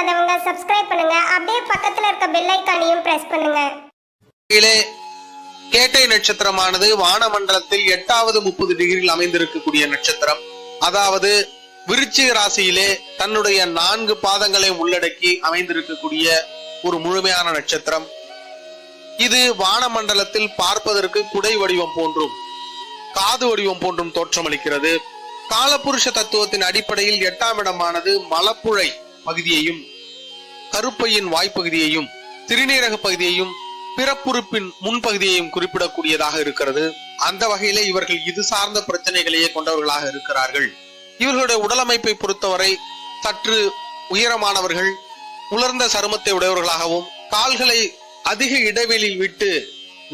பண்ணாதவங்க சப்ஸ்கிரைப் பண்ணுங்க. அப்படியே பக்கத்துல இருக்க பெல் ஐகானையும் பிரஸ் பண்ணுங்க. கேட்டை நட்சத்திரமானது வானமண்டலத்தில் 8வது 30 டிகிரியில் அமைந்திருக்கக்கூடிய நட்சத்திரம். அதாவது விருச்சிக ராசியிலே தன்னுடைய 4 பாதங்களை உள்ளடக்கி அமைந்திருக்கக்கூடிய ஒரு முழுமையான நட்சத்திரம். இது வானமண்டலத்தில் பார்ப்பதற்கு குடை வடிவம் போன்றும் காது வடிவம் போன்றும் தோற்றமளிக்கிறது. காலபுருஷ தத்துவத்தின் அடிப்படையில் 8ஆம் இடமானது மலப்புழை பகுதியையும் கருப்பையின் வாய்ப்பகுதியையும் சிறுநீரக பகுதியையும் பிறப்புறுப்பின் முன்பகுதியையும் குறிப்பிடக்கூடியதாக இருக்கிறது. அந்த வகையிலே இவர்கள் இது சார்ந்த பிரச்சனைகளையே கொண்டவர்களாக இருக்கிறார்கள். இவர்களுடைய உடலமைப்பை பொறுத்தவரை சற்று உயரமானவர்கள், உலர்ந்த சருமத்தை உடையவர்களாகவும் கால்களை அதிக இடைவெளியில் விட்டு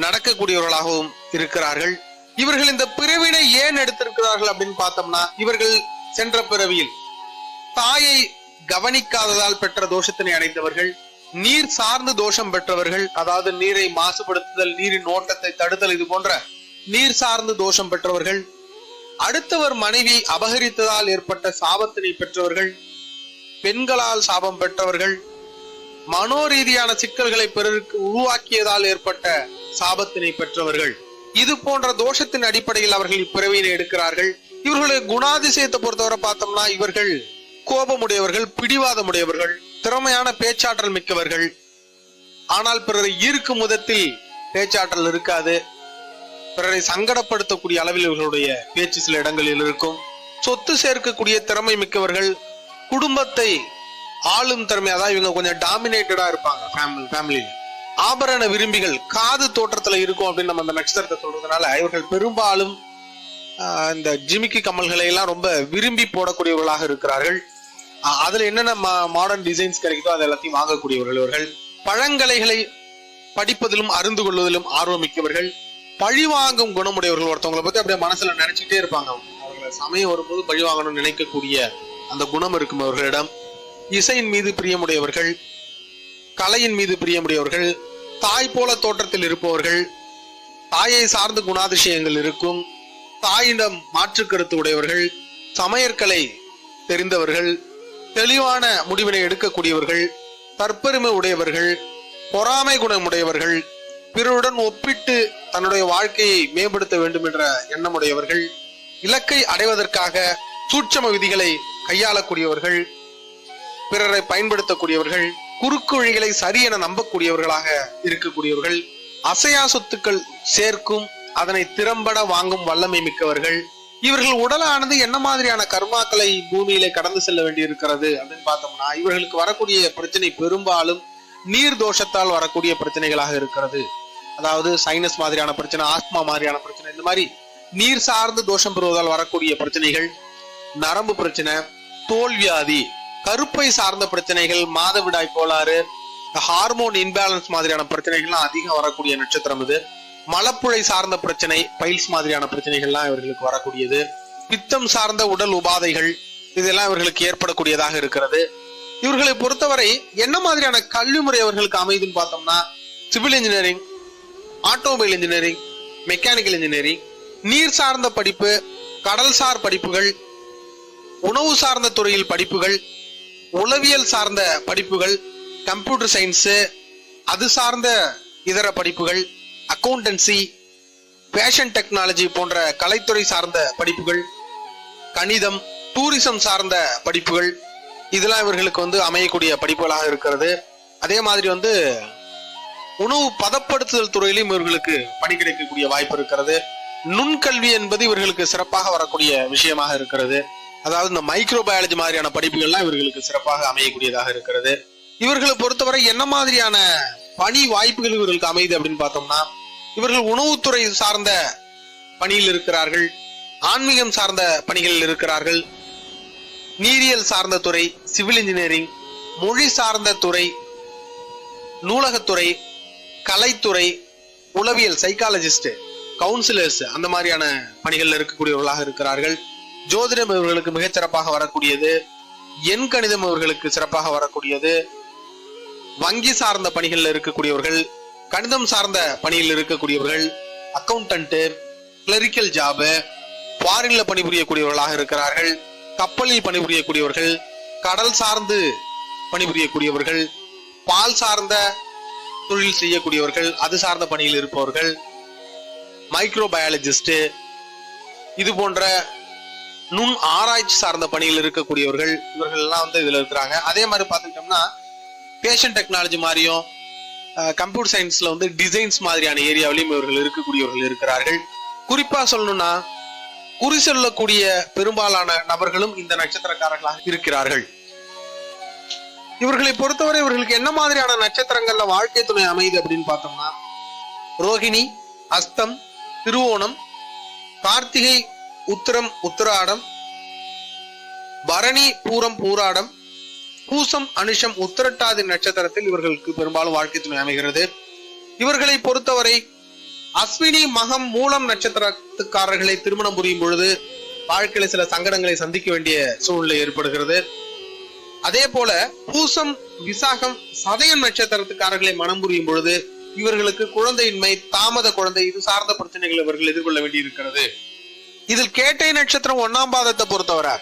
நடக்கக்கூடியவர்களாகவும் இருக்கிறார்கள். இவர்கள் இந்த பிறவினை ஏன் எடுத்திருக்கிறார்கள் அப்படின்னு பார்த்தோம்னா, இவர்கள் சென்ற பிறவியில் தாயை கவனிக்காததால் பெற்ற தோஷத்தினை அடைந்தவர்கள், நீர் சார்ந்து தோஷம் பெற்றவர்கள், அதாவது நீரை மாசுபடுத்துதல், நீரின் ஓட்டத்தை தடுத்தல், இது போன்ற நீர் சார்ந்து தோஷம் பெற்றவர்கள், அடுத்தவர் மனைவி அபகரித்ததால் ஏற்பட்ட சாபத்தினை பெற்றவர்கள், பெண்களால் சாபம் பெற்றவர்கள், மனோரீதியான சிக்கல்களை பிறருக்கு உருவாக்கியதால் ஏற்பட்ட சாபத்தினை பெற்றவர்கள், இது போன்ற தோஷத்தின் அடிப்படையில் அவர்கள் இப்பிறவியினை எடுக்கிறார்கள். இவர்களுடைய குணாதிசயத்தை பொறுத்தவரை பார்த்தோம்னா, இவர்கள் கோபமுடையவர்கள், பிடிவாதமுடையவர்கள், திறமையான பேச்சாற்றல் மிக்கவர்கள். ஆனால் பிறரை ஈர்க்கும் விதத்தில் பேச்சாற்றல் இருக்காது. பிறரை சங்கடப்படுத்தக்கூடிய அளவில் இவர்களுடைய பேச்சு சில இடங்களில் இருக்கும். சொத்து சேர்க்கக்கூடிய திறமை மிக்கவர்கள், குடும்பத்தை ஆளும் திறமை, அதாவது இவங்க கொஞ்சம் டாமினேட்டடா இருப்பாங்க ஃபேமிலியில. ஆபரண விரும்பிகள், காது தோற்றத்துல இருக்கும் அப்படின்னு நம்ம அந்த நட்சத்திரத்தை சொல்றதுனால இவர்கள் பெரும்பாலும் இந்த ஜிமிக்கி கமல்களை எல்லாம் ரொம்ப விரும்பி போடக்கூடியவர்களாக இருக்கிறார்கள். அதுல என்னென்ன மாடர்ன் டிசைன்ஸ் கிடைக்குதோ அது எல்லாத்தையும் வாங்கக்கூடியவர்கள் இவர்கள். பழங்கலைகளை படிப்பதிலும் அறிந்து கொள்வதிலும் ஆர்வமிக்கவர்கள், பழி வாங்கும் குணமுடையவர்கள். ஒருத்தவங்களை பத்தி அப்படியே மனசுல நினைச்சுட்டே இருப்பாங்க. அவர்களை சமயம் வரும்போது பழி வாங்கணும்னு நினைக்கக்கூடிய அந்த குணம் இருக்கும் அவர்களிடம். இசையின் மீது பிரியமுடையவர்கள், கலையின் மீது பிரியமுடையவர்கள், தாய் போல தோற்றத்தில் இருப்பவர்கள், தாயை சார்ந்த குணாதிசயங்கள் இருக்கும், தாயிடம் மாற்று கருத்து உடையவர்கள், சமையற்கலை தெரிந்தவர்கள், தெளிவான முடிவினை எடுக்கக்கூடியவர்கள், தற்பெருமை உடையவர்கள், பொறாமை குணமுடையவர்கள், பிறருடன் ஒப்பிட்டு தன்னுடைய வாழ்க்கையை மேம்படுத்த வேண்டும் என்ற எண்ணமுடையவர்கள், இலக்கை அடைவதற்காக சூட்சம விதிகளை கையாளக்கூடியவர்கள், பிறரை பயன்படுத்தக்கூடியவர்கள், குறுக்கு வழிகளை சரி என நம்பக்கூடியவர்களாக இருக்கக்கூடியவர்கள், அசையா சொத்துக்கள் சேர்க்கும் அதனை திறம்பட வாங்கும் வல்லமை மிக்கவர்கள். இவர்கள் உடலானது என்ன மாதிரியான கர்மாக்களை பூமியில கடந்து செல்ல வேண்டி இருக்கிறது அப்படின்னு பார்த்தோம்னா, இவர்களுக்கு வரக்கூடிய பிரச்சனை பெரும்பாலும் நீர் தோஷத்தால் வரக்கூடிய பிரச்சனைகளாக இருக்கிறது. அதாவது சைனஸ் மாதிரியான பிரச்சனை, ஆஸ்மா மாதிரியான பிரச்சனை, இந்த மாதிரி நீர் சார்ந்து தோஷம் பெறுவதால் வரக்கூடிய பிரச்சனைகள், நரம்பு பிரச்சனை, தோல்வியாதி, கருப்பை சார்ந்த பிரச்சனைகள், மாதவிடாய் கோளாறு, ஹார்மோன் இன்பேலன்ஸ் மாதிரியான பிரச்சனைகள்லாம் அதிகம் வரக்கூடிய நட்சத்திரம் இது. மலப்புழை சார்ந்த பிரச்சனை, பைல்ஸ் மாதிரியான பிரச்சனைகள்லாம் இவர்களுக்கு வரக்கூடியது. பித்தம் சார்ந்த உடல் உபாதைகள், இதெல்லாம் இவர்களுக்கு ஏற்படக்கூடியதாக இருக்கிறது. இவர்களை பொறுத்தவரை என்ன மாதிரியான கல்வி முறை அவர்களுக்கு அமைதுன்னு பார்த்தோம்னா, civil engineering, automobile engineering, mechanical engineering, நீர் சார்ந்த படிப்பு, கடல்சார் படிப்புகள், உணவு சார்ந்த துறையில் படிப்புகள், உளவியல் சார்ந்த படிப்புகள், கம்ப்யூட்டர் சயின்ஸ், அது சார்ந்த இதர படிப்புகள், அக்கௌண்டன்சி, ஃபேஷன் டெக்னாலஜி போன்ற கலைத்துறை சார்ந்த படிப்புகள், கணிதம், டூரிசம் சார்ந்த படிப்புகள், இதெல்லாம் இவர்களுக்கு அமையக்கூடிய படிப்புகளாக இருக்கிறது. அதே மாதிரி உணவு பதப்படுத்துதல் துறையிலும் இவர்களுக்கு பணி கிடைக்கக்கூடிய வாய்ப்பு இருக்கிறது. நுண்கல்வி என்பது இவர்களுக்கு சிறப்பாக வரக்கூடிய விஷயமாக இருக்கிறது. அதாவது இந்த மைக்ரோபயாலஜி மாதிரியான படிப்புகள்லாம் இவர்களுக்கு சிறப்பாக அமையக்கூடியதாக இருக்கிறது. இவர்களை பொறுத்தவரை என்ன மாதிரியான பணி வாய்ப்புகள் இவர்களுக்கு அமையுது அப்படின்னு பார்த்தோம்னா, இவர்கள் உணவுத்துறை சார்ந்த பணியில் இருக்கிறார்கள், ஆன்மீகம் சார்ந்த பணிகளில் இருக்கிறார்கள், நீரியல் சார்ந்த துறை, சிவில் இன்ஜினியரிங், மொழி சார்ந்த துறை, நூலகத்துறை, கலைத்துறை, உளவியல், சைக்காலஜிஸ்ட், கவுன்சிலர்ஸ், அந்த மாதிரியான பணிகள் இருக்கக்கூடியவர்களாக இருக்கிறார்கள். ஜோதிடம் இவர்களுக்கு மிகச்சிறப்பாக வரக்கூடியது. எண் கணிதம் இவர்களுக்கு சிறப்பாக வரக்கூடியது. வங்கி சார்ந்த பணிகளில் இருக்கக்கூடியவர்கள், கணிதம் சார்ந்த பணியில் இருக்கக்கூடியவர்கள், அக்கௌண்டன்ட், கிளரிக்கல் ஜாபு, ஃபாரின்ல பணிபுரியக்கூடியவர்களாக இருக்கிறார்கள். கப்பலில் பணிபுரியக்கூடியவர்கள், கடல் சார்ந்து பணிபுரியக்கூடியவர்கள், பால் சார்ந்த தொழில் செய்யக்கூடியவர்கள், அது சார்ந்த பணியில் இருப்பவர்கள், மைக்ரோபயாலஜிஸ்ட், இது போன்ற நுண் ஆராய்ச்சி சார்ந்த பணியில் இருக்கக்கூடியவர்கள், இவர்கள் எல்லாம் வந்து இதுல இருக்கிறாங்க. அதே மாதிரி பார்த்துக்கிட்டோம்னா பேஷன் டெக்னாலஜி மாதிரியும் கம்ப்யூட்டர் சயின்ஸ்ல வந்து டிசைன்ஸ் மாதிரியான ஏரியாவிலையும் இவர்கள் இருக்கக்கூடியவர்கள் இருக்கிறார்கள். குறிப்பா சொல்லணும்னா குறி சொல்லக்கூடிய பெரும்பாலான நபர்களும் இந்த நட்சத்திரக்காரர்களாக இருக்கிறார்கள். இவர்களை பொறுத்தவரை இவர்களுக்கு என்ன மாதிரியான நட்சத்திரங்கள்ல வாழ்க்கை துணை அமையுது அப்படின்னு பார்த்தோம்னா ரோகிணி, அஸ்தம், திருவோணம், கார்த்திகை, உத்திரம், உத்திராடம், பரணி, பூரம், பூராடம், பூசம், அனுஷம், உத்திரட்டாதி நட்சத்திரத்தில் இவர்களுக்கு பெரும்பாலும் வாழ்க்கை துணை அமைகிறது. இவர்களை பொறுத்தவரை அஸ்வினி, மகம், மூலம் நட்சத்திரத்துக்காரர்களை திருமணம் புரியும் பொழுது வாழ்க்கையில சில சங்கடங்களை சந்திக்க வேண்டிய சூழ்நிலை ஏற்படுகிறது. அதே போல பூசம், விசாகம், சதயம் நட்சத்திரத்துக்காரர்களை மனம் புரியும் பொழுது இவர்களுக்கு குழந்தையின்மை, தாமத குழந்தை, இது சார்ந்த பிரச்சனைகளை இவர்கள் எதிர்கொள்ள வேண்டி இருக்கிறது. இதில் கேட்டை நட்சத்திரம் 1ஆம் பாதத்தை பொறுத்தவரை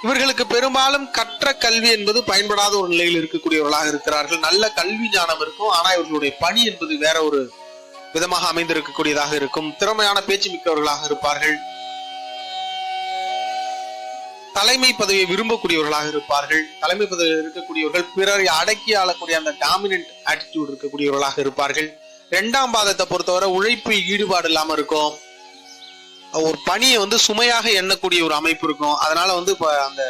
இவர்களுக்கு பெரும்பாலும் கற்ற கல்வி என்பது பயன்படாத ஒரு நிலையில் இருக்கக்கூடியவர்களாக இருக்கிறார்கள். நல்ல கல்வி ஞானம் இருக்கும், ஆனா இவர்களுடைய பணி என்பது வேற ஒரு விதமாக அமைந்திருக்கக்கூடியதாக இருக்கும். திறமையான பேச்சு மிக்கவர்களாக இருப்பார்கள், தலைமை பதவியை விரும்பக்கூடியவர்களாக இருப்பார்கள். தலைமை பதவியில் இருக்கக்கூடியவர்கள் பிறரை அடக்கி ஆளக்கூடிய அந்த டாமினன்ட் ஆட்டிடியூட் இருக்கக்கூடியவர்களாக இருப்பார்கள். 2ஆம் பாதத்தை பொறுத்தவரை உழைப்பில் ஈடுபாடு இல்லாம இருக்கும், ஒரு பணியை வந்து சுமையாக எண்ணக்கூடிய ஒரு அமைப்பு இருக்கும். அதனால வந்து அந்த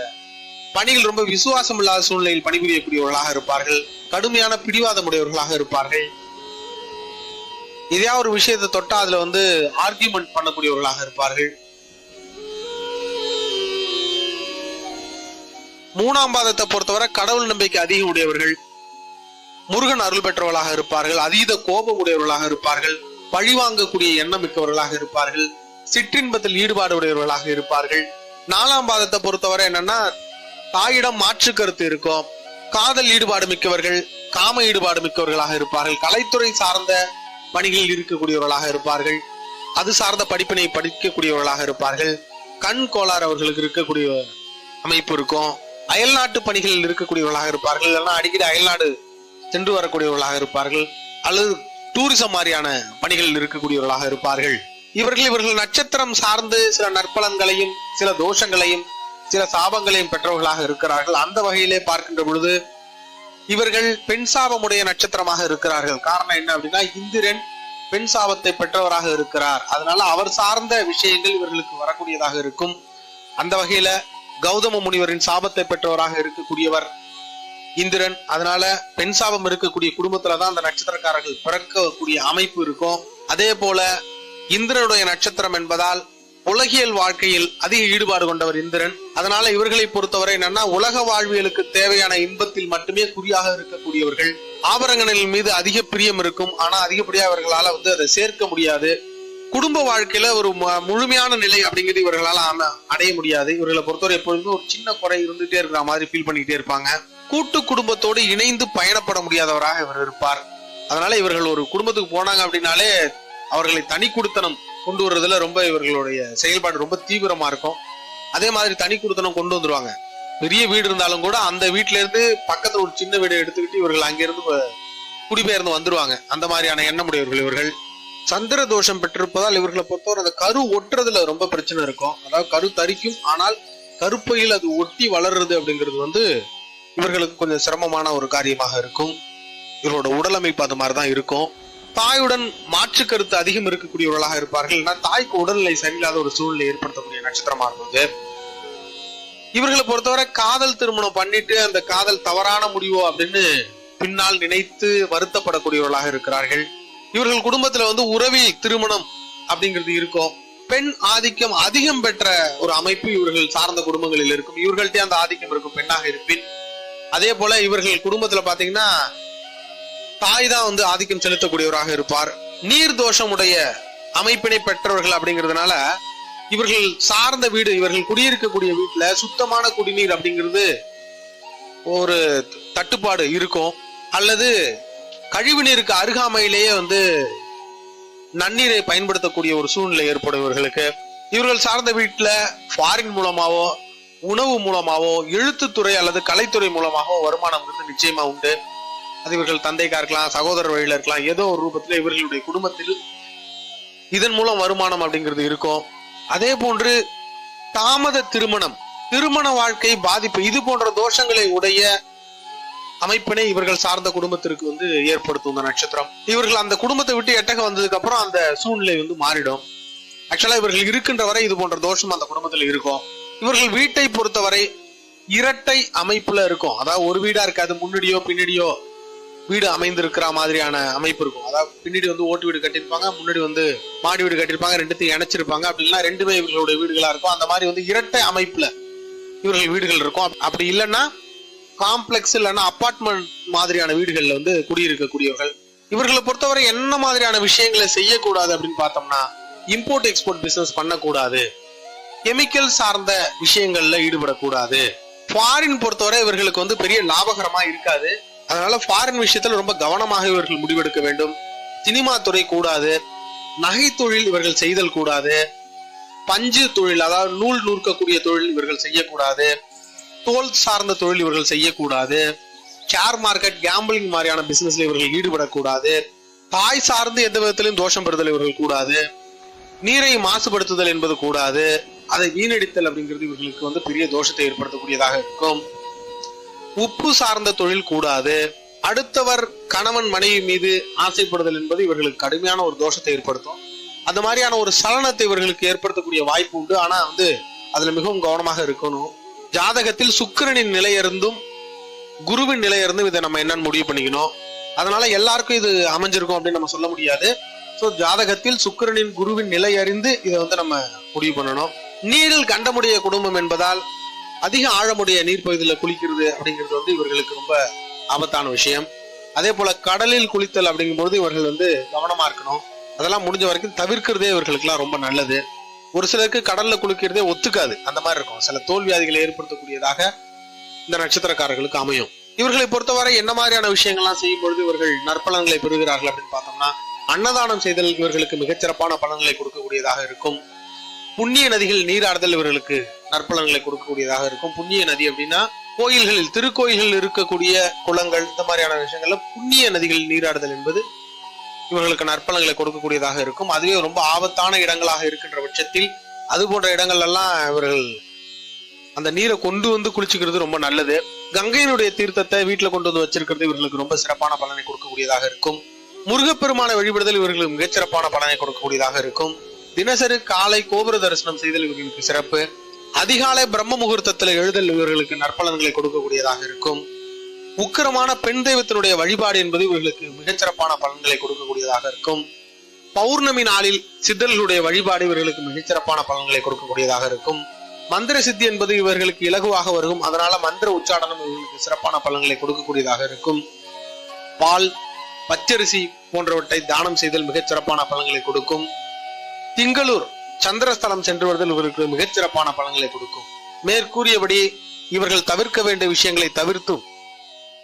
பணிகள் ரொம்ப விசுவாசம் இல்லாத சூழ்நிலையில் பணிபுரியக்கூடியவர்களாக இருப்பார்கள். கடுமையான பிடிவாதம் உடையவர்களாக இருப்பார்கள். இதே ஒரு விஷயத்தை தொட்டா அதுல வந்து ஆர்கியூமெண்ட் பண்ணக்கூடியவர்களாக இருப்பார்கள். 3ஆம் பாதத்தை பொறுத்தவரை கடவுள் நம்பிக்கை அதிகம் உடையவர்கள், முருகன் அருள் பெற்றவர்களாக இருப்பார்கள், அதீத கோபம் உடையவர்களாக இருப்பார்கள், பழிவாங்கக்கூடிய எண்ணம் மிக்கவர்களாக இருப்பார்கள், சிற்றின்பத்தில் ஈடுபாடு உடையவர்களாக இருப்பார்கள். 4ஆம் பாதத்தை பொறுத்தவரை என்னன்னா தாயிடம் மாற்று கருத்து இருக்கும், காதல் ஈடுபாடு மிக்கவர்கள், காம ஈடுபாடு மிக்கவர்களாக இருப்பார்கள், கலைத்துறை சார்ந்த பணிகளில் இருக்கக்கூடியவர்களாக இருப்பார்கள், அது சார்ந்த படிப்பினை படிக்கக்கூடியவர்களாக இருப்பார்கள், கண் கோளாறு அவர்களுக்கு இருக்கக்கூடிய அமைப்பு இருக்கும், அயல்நாட்டு பணிகளில் இருக்கக்கூடியவர்களாக இருப்பார்கள், இல்லைன்னா அடிக்கடி அயல்நாடு சென்று வரக்கூடியவர்களாக இருப்பார்கள், அல்லது டூரிசம் மாதிரியான பணிகளில் இருக்கக்கூடியவர்களாக இருப்பார்கள். இவர்கள் நட்சத்திரம் சார்ந்து சில நற்பலன்களையும் சில தோஷங்களையும் சில சாபங்களையும் பெற்றவர்களாக இருக்கிறார்கள். அந்த வகையிலே பார்க்கின்ற பொழுது இவர்கள் பெண் சாபமுடைய நட்சத்திரமாக இருக்கிறார்கள். காரணம் என்ன அப்படின்னா இந்திரன் பெண் சாபத்தை பெற்றவராக இருக்கிறார். அதனால அவர் சார்ந்த விஷயங்கள் இவர்களுக்கு வரக்கூடியதாக இருக்கும். அந்த வகையில கௌதம முனிவரின் சாபத்தை பெற்றவராக இருக்கக்கூடியவர் இந்திரன். அதனால பெண் சாபம் இருக்கக்கூடிய குடும்பத்துலதான் அந்த நட்சத்திரக்காரர்கள் பிறக்கக்கூடிய அமைப்பு இருக்கும். அதே போல இந்திரனுடைய நட்சத்திரம் என்பதால் உலகியல் வாழ்க்கையில் அதிக ஈடுபாடு கொண்டவர் இந்திரன். அதனால இவர்களை பொறுத்தவரை என்னன்னா உலக வாழ்வியலுக்கு தேவையான இன்பத்தில் மட்டுமே குறியாக இருக்கக்கூடியவர்கள். ஆபரணங்களின் மீது அதிக பிரியம் இருக்கும், ஆனா அதிகப்படியா இவர்களால வந்து அதை சேர்க்க முடியாது. குடும்ப வாழ்க்கையில ஒரு முழுமையான நிலை அப்படிங்கிறது இவர்களால அடைய முடியாது. இவர்களை பொறுத்தவரை எப்பொழுதுமே ஒரு சின்ன குறை இருந்துட்டே இருக்கிற மாதிரி ஃபீல் பண்ணிட்டே இருப்பாங்க. கூட்டு குடும்பத்தோடு இணைந்து பயணப்பட முடியாதவராக இவர் இருப்பார். அதனால இவர்கள் ஒரு குடும்பத்துக்கு போனாங்க அப்படின்னாலே அவர்களை தனி குடுத்தனம் கொண்டு வர்றதுல ரொம்ப இவர்களுடைய செயல்பாடு ரொம்ப தீவிரமா இருக்கும். அதே மாதிரி தனி குடுத்தனம் கொண்டு வந்துருவாங்க. பெரிய வீடு இருந்தாலும் கூட அந்த வீட்டுல இருந்து பக்கத்துல ஒரு சின்ன வீடு எடுத்துக்கிட்டு இவர்கள் அங்கிருந்து குடிபெயர்ந்து வந்துருவாங்க. அந்த மாதிரியான எண்ணமுடையவர்கள் இவர்கள். சந்திர தோஷம் பெற்றிருப்பதால் இவர்களை பொறுத்தவரை அந்த கரு ஒட்டுறதுல ரொம்ப பிரச்சனை இருக்கும். அதாவது கரு தரிக்கும், ஆனால் கருப்பையில் அது ஒட்டி வளர்றது அப்படிங்கிறது வந்து இவர்களுக்கு கொஞ்சம் சிரமமான ஒரு காரியமாக இருக்கும். இவரோட உடல் அமைப்பு அது மாதிரிதான் இருக்கும். தாயுடன் மாற்று கருத்து அதிகம் இருக்கக்கூடியவர்களாக இருப்பார்கள். தாய்க்கு உடல்நிலை சரியில்லாத ஒரு சூழ்நிலை ஏற்படுத்தக்கூடிய நட்சத்திரமா இருந்தது. இவர்களை பொறுத்தவரை காதல் திருமணம் பண்ணிட்டு அந்த காதல் தவறான முடிவோ அப்படின்னு பின்னால் நினைத்து வருத்தப்படக்கூடியவர்களாக இருக்கிறார்கள். இவர்கள் குடும்பத்துல வந்து உறவில் திருமணம் அப்படிங்கிறது இருக்கும். பெண் ஆதிக்கம் அதிகம் பெற்ற ஒரு அமைப்பு இவர்கள் சார்ந்த குடும்பங்களில் இருக்கும். இவர்கள்ட்டே அந்த ஆதிக்கம் இருக்கும் பெண்ணாக இருப்பின். அதே போல இவர்கள் குடும்பத்துல பாத்தீங்கன்னா தாய் தான் வந்து ஆதிக்கம் செலுத்தக்கூடியவராக இருப்பார். நீர் தோஷமுடைய அமைப்பினை பெற்றவர்கள் அப்படிங்கிறதுனால இவர்கள் சார்ந்த வீடு, இவர்கள் குடியிருக்கக்கூடிய வீட்டுல சுத்தமான குடிநீர் அப்படிங்கிறது ஒரு தட்டுப்பாடு இருக்கும். அல்லது கழிவு நீருக்கு அருகாமையிலேயே வந்து நன்னீரை பயன்படுத்தக்கூடிய ஒரு சூழ்நிலை ஏற்படும் இவர்களுக்கு. இவர்கள் சார்ந்த வீட்டுல ஃபாரின் மூலமாவோ உணவு மூலமாவோ எழுத்துத்துறை அல்லது கலைத்துறை மூலமாகவோ வருமானம் நிச்சயமா உண்டு. அது இவர்கள் தந்தைக்கா இருக்கலாம், சகோதரர் வழியில இருக்கலாம், ஏதோ ஒரு ரூபத்துல இவர்களுடைய குடும்பத்தில் இதன் மூலம் வருமானம் அப்படிங்கிறது இருக்கும். அதே போன்று தாமத திருமண வாழ்க்கை பாதிப்பு, இது போன்ற தோஷங்களை உடைய அமைப்பினை இவர்கள் சார்ந்த குடும்பத்திற்கு ஏற்படுத்தும் இந்த நட்சத்திரம். இவர்கள் அந்த குடும்பத்தை விட்டு எட்டக வந்ததுக்கு அப்புறம் அந்த சூழ்நிலை மாறிடும். ஆக்சுவலா இவர்கள் இருக்கின்ற வரை இது போன்ற தோஷம் அந்த குடும்பத்தில் இருக்கும். இவர்கள் வீட்டை பொறுத்தவரை இரட்டை அமைப்புல இருக்கும். அதாவது ஒரு வீடா இருக்காது, முன்னாடியோ பின்னாடியோ வீடு அமைந்திருக்கிற மாதிரியான அமைப்பு இருக்கும். அதாவது பின்னாடி ஓட்டு வீடு கட்டியிருப்பாங்க, முன்னாடி மாடி வீடு கட்டியிருப்பாங்க, ரெண்டுத்தையும் இணைச்சிருப்பாங்க. அப்படின்னா ரெண்டுமே இவர்களுடைய வீடுகளா இருக்கும். அந்த மாதிரி இரட்டை அமைப்புல இவர்கள் வீடுகள் இருக்கும். அப்படி இல்லைன்னா காம்ப்ளெக்ஸ் இல்லைன்னா அபார்ட்மெண்ட் மாதிரியான வீடுகள்ல குடியிருக்கக்கூடியவர்கள். இவர்களை பொறுத்தவரை என்ன மாதிரியான விஷயங்களை செய்யக்கூடாது அப்படின்னு பார்த்தோம்னா, இம்போர்ட் எக்ஸ்போர்ட் பிசினஸ் பண்ணக்கூடாது, கெமிக்கல் சார்ந்த விஷயங்கள்ல ஈடுபடக்கூடாது. ஃபாரின் பொறுத்தவரை இவர்களுக்கு பெரிய லாபகரமா இருக்காது. அதனால ஃபாரின் விஷயத்துல ரொம்ப கவனமாக இவர்கள் முடிவெடுக்க வேண்டும். சினிமா துறை கூடாது, நகை தொழில் இவர்கள் செய்தல் கூடாது, பஞ்சு தொழில் அதாவது நூல் நூற்கக்கூடிய தொழில் இவர்கள் செய்யக்கூடாது, தோல் சார்ந்த தொழில் இவர்கள் செய்யக்கூடாது, ஷேர் மார்க்கெட் கேம்பிளிங் மாதிரியான பிசினஸ்ல இவர்கள் ஈடுபடக்கூடாது, தாய் சார்ந்து எந்த விதத்திலும் தோஷம் பெறுதல் இவர்கள் கூடாது, நீரை மாசுபடுத்துதல் என்பது கூடாது, அதை வீணடித்தல் அப்படிங்கிறது இவர்களுக்கு பெரிய தோஷத்தை ஏற்படுத்தக்கூடியதாக இருக்கும். உப்பு சார்ந்த தொழில் கூடாது, அடுத்தவர் கணவன் மனைவி மீது ஆசைப்படுதல் என்பது இவர்களுக்கு கடுமையான ஒரு தோஷத்தை ஏற்படுத்தும். அந்த மாதிரியான ஒரு சலனத்தை இவர்களுக்கு ஏற்படுத்தக்கூடிய வாய்ப்பு உண்டு. ஆனா அதுல மிகவும் கவனமாக இருக்கணும். ஜாதகத்தில் சுக்கிரனின் நிலை இருந்தும் குருவின் நிலை இருந்தும் இதை நம்ம என்னன்னு முடிவு பண்ணிக்கணும். அதனால எல்லாருக்கும் இது அமைஞ்சிருக்கும் அப்படின்னு நம்ம சொல்ல முடியாது. சோ ஜாதகத்தில் சுக்கிரனின் குருவின் நிலை அறிந்து இதை நம்ம முடிவு பண்ணணும். நீரில் கண்டமுடைய குடும்பம் என்பதால் அதிக ஆழமுடைய நீர்ப்பகுதியில குளிக்கிறது அப்படிங்கிறது இவர்களுக்கு ரொம்ப ஆபத்தான விஷயம். அதே போல கடலில் குளித்தல் அப்படிங்கும்போது இவர்கள் கவனமா இருக்கணும். அதெல்லாம் முடிஞ்ச வரைக்கும் தவிர்க்கிறதே இவர்களுக்கு எல்லாம் ரொம்ப நல்லது. ஒரு சிலருக்கு கடல்ல குளிக்கிறதே ஒத்துக்காது, அந்த மாதிரி இருக்கும். சில தோல்வியாதிகளை ஏற்படுத்தக்கூடியதாக இந்த நட்சத்திரக்காரர்களுக்கு அமையும். இவர்களை பொறுத்தவரை என்ன மாதிரியான விஷயங்கள்லாம் செய்யும் பொழுது இவர்கள் நற்பலன்களை பெறுகிறார்கள் அப்படின்னு பார்த்தோம்னா, அன்னதானம் செய்தல் இவர்களுக்கு மிகச்சிறப்பான பலன்களை கொடுக்கக்கூடியதாக இருக்கும். புண்ணிய நதிகள் நீராடுதல் இவர்களுக்கு நற்பலன்களை கொடுக்கக்கூடியதாக இருக்கும். புண்ணிய நதி அப்படின்னா கோயில்களில், திருக்கோயில்களில் இருக்கக்கூடிய குளங்கள், இந்த மாதிரியான விஷயங்கள்ல புண்ணிய நதிகளில் நீராடுதல் என்பது இவர்களுக்கு நற்பலன்களை கொடுக்கக்கூடியதாக இருக்கும். அதுவே ரொம்ப ஆபத்தான இடங்களாக இருக்கின்ற பட்சத்தில் அது போன்ற இடங்கள் எல்லாம் இவர்கள் அந்த நீரை கொண்டு குளிச்சுக்கிறது ரொம்ப நல்லது. கங்கையினுடைய தீர்த்தத்தை வீட்டுல கொண்டு வச்சிருக்கிறது இவர்களுக்கு ரொம்ப சிறப்பான பலனை கொடுக்கக்கூடியதாக இருக்கும். முருகப்பெருமான வழிபடுதல் இவர்களுக்கு மிகச்சிறப்பான பலனை கொடுக்கக்கூடியதாக இருக்கும். தினசரி காலை கோபுர தரிசனம் செய்தல் இவர்களுக்கு சிறப்பு. அதிகாலை பிரம்ம முகூர்த்தத்தில் எழுதல் இவர்களுக்கு நற்பலன்களை கொடுக்கக்கூடியதாக இருக்கும். உக்கிரமான பெண் தெய்வத்தினுடைய வழிபாடு என்பது இவர்களுக்கு மிகச்சிறப்பான பலன்களை கொடுக்கக்கூடியதாக இருக்கும். பௌர்ணமி நாளில் சித்தர்களுடைய வழிபாடு இவர்களுக்கு மிகச்சிறப்பான பலன்களை கொடுக்கக்கூடியதாக இருக்கும். மந்திர சித்தி என்பது இவர்களுக்கு இலகுவாக வரும். அதனால மந்திர உச்சாடனம் இவர்களுக்கு சிறப்பான பலன்களை கொடுக்கக்கூடியதாக இருக்கும். பால், பச்சரிசி போன்றவற்றை தானம் செய்தல் மிகச்சிறப்பான பலன்களை கொடுக்கும். திங்களூர் சந்திரஸ்தலம் சென்று வருதல் இவர்களுக்கு மிகச்சிறப்பான பலன்களை கொடுக்கும். மேற்கூறியபடி இவர்கள் தவிர்க்க வேண்டிய விஷயங்களை தவிர்த்தும்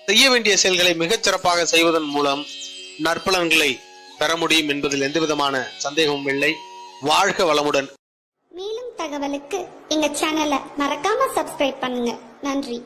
செய்ய வேண்டிய செயல்களை மிகச்சிறப்பாக செய்வதன் மூலம் நற்பலன்களை பெற முடியும் என்பதில் எந்த விதமான சந்தேகமும் இல்லை. வாழ்க வளமுடன். மேலும் தகவலுக்கு எங்க சேனலை மறக்காம சப்ஸ்கிரைப் பண்ணுங்க. நன்றி.